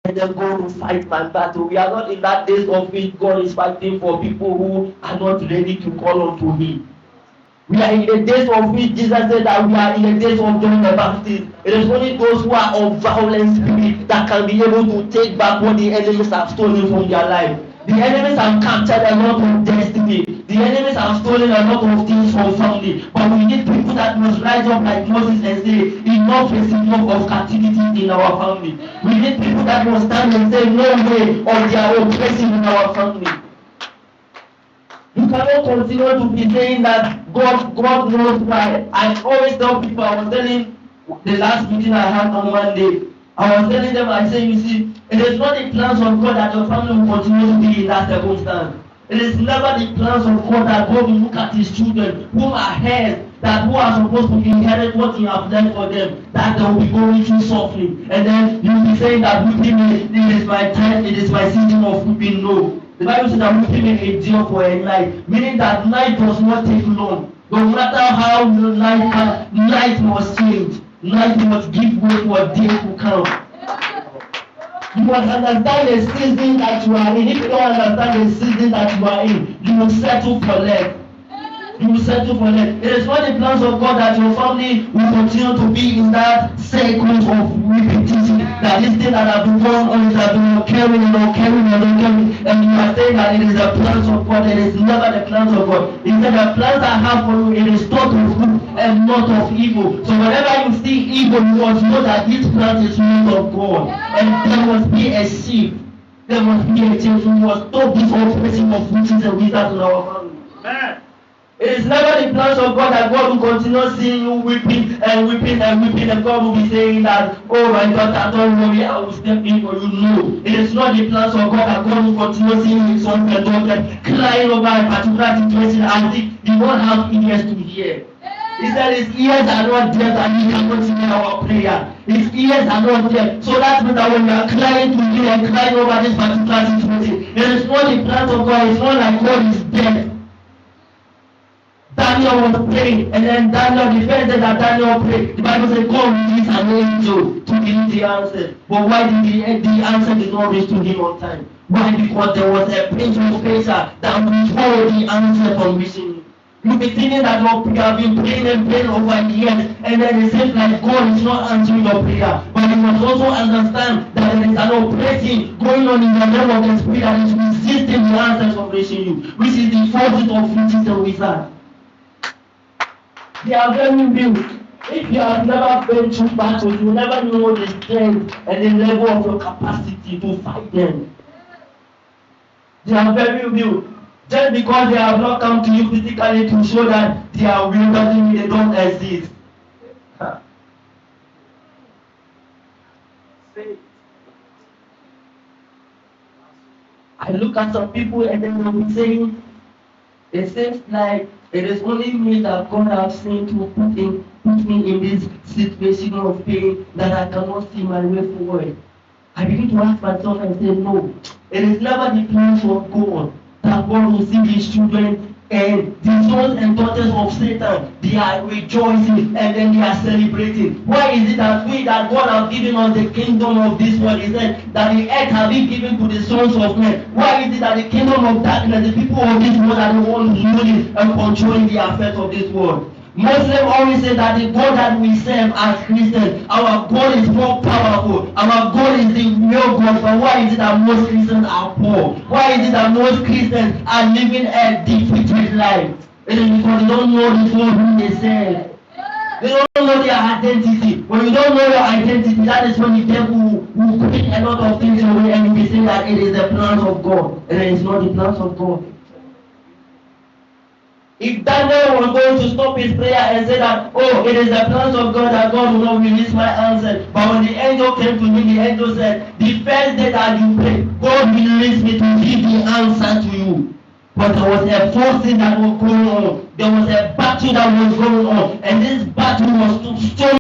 and then God will fight my battle. We are not in that days of which God is fighting for people who are not ready to call unto Him. We are in the days of which Jesus said that we are in the days of John the Baptist. It is only those who are of violent spirit that can be able to take back what the enemies have stolen from their life. The enemies have captured a lot of destiny. The enemies have stolen a lot of things from family. But we need people that must rise up like Moses and say, enough is enough of captivity in our family. We need people that must stand and say, no way of their oppression in our family. You cannot continue to be saying that God knows why. I always tell people, I was telling the last meeting I had on Monday, I was telling them, I say, you see, it is not the plans of God that your family will continue to be in that circumstance. It is never the plans of God that God will look at His children who are heirs, that who are supposed to inherit what He has done for them, that they will be going through suffering. And then you will be saying that weeping, it is my time, it is my season of weeping. No. The Bible says that weeping may endure for a night, meaning that night does not take long. No matter how night must change, night must give way for day to come. You must understand the season that you are in. If you don't understand the season that you are in, you will settle for less. You will settle for less. It is not the plans of God that your family will continue to be in that cycle of repetition. That this thing that have been going on is that you are carrying and carrying and carrying, and you are saying that it is the plans of God. It is never the plans of God. It is the plans I have for you. It is thought of good and not of evil. So whenever you see evil, you must know that this plan is not of God, and there must be a shift. There must be a change. We must stop this operation of witches and wizards in our family. Amen. It is never the plans of God that God will continue seeing you weeping and weeping and weeping, and God will be saying that, oh my daughter, don't worry, I will step in for you. No. It is not the plans of God that God will continue seeing His sons and daughters crying over a particular situation as if He won't have ears to hear. He said His ears are not there that He cannot hear our prayer. His ears are not there. So that means that when we are crying to Him and crying over this particular situation, it is not the plans of God. It's not like God is dead. Daniel was praying, and then Daniel, the first day that Daniel prayed, the Bible said God released an angel to give the answer. But why did the answer did not reach to him on time? Why? Because there was a painful pressure that withheld the answer from reaching him. You be thinking that you have been praying and praying over years, and then it seems like God is not answering your prayer. But you must also understand that there is an oppression going on in the realm of the spirit that is resisting the answers of reaching you, which is the forces of witches and wizards. They are very real. If you have never been through battles, you will never know the strength and the level of your capacity to fight them. They are very real. Just because they have not come to you physically to show that they are real doesn't mean they don't exist. I look at some people and then they'll be saying, it seems like it is only me that God has seen to put me in this situation of pain that I cannot see my way forward. I begin to ask myself and say, no, it is never the plans of God that God will see His children and the sons and daughters of Satan, they are rejoicing and then they are celebrating. Why is it that God has given us the kingdom of this world? He said that the earth has been given to the sons of men. Why is it that the kingdom of darkness, the people of this world are the ones ruling and controlling the affairs of this world? Muslims always say that the God that we serve as Christians, our God is more powerful. Our God is the real God. But why is it that most Christians are poor? Why is it that most Christians are living a defeated life? It is because they don't know the God who they serve. They don't know their identity. When you don't know your identity, that is when the devil will put a lot of things away and you will say that it is the plans of God. And it is not the plans of God. If Daniel was going to stop his prayer and say that, oh, it is the plans of God that God will not release my answer. But when the angel came to me, the angel said, the first day that you pray, God released me to give the answer to you. But there was a forcing that was going on. There was a battle that was going on. And this battle was so